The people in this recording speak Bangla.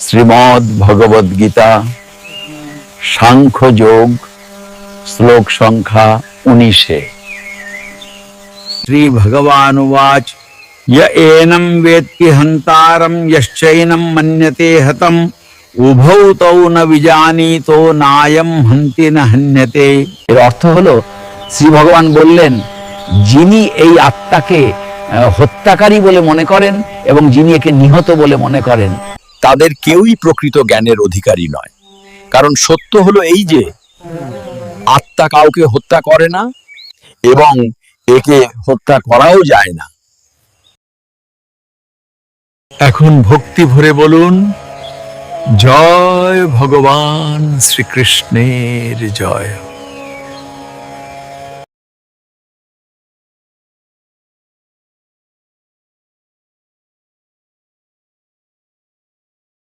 শ্রীমদ্ ভগবদ গীতা সাংখ্য যোগ শ্লোক সংখ্যা 19। শ্রী ভগবান উবাচ य एनं वेत्ति हन्तारं यश्चैनं मन्यते हतं উভৌ তৌ ন বিজানীতো নায়ম হন্তি ন হন্যতে। এর অর্থ হলো, শ্রী ভগবান বললেন, যিনি এই আত্মাকে হত্যাকারী বলে মনে করেন এবং যিনি একে নিহত বলে মনে করেন, তাদের কেউই প্রকৃত জ্ঞানের অধিকারী নয়। কারণ সত্য হলো এই যে আত্মা কাউকে হত্যা করে না এবং একে হত্যা করাও যায় না। এখন ভক্তি ভরে বলুন, জয় ভগবান শ্রীকৃষ্ণের জয়।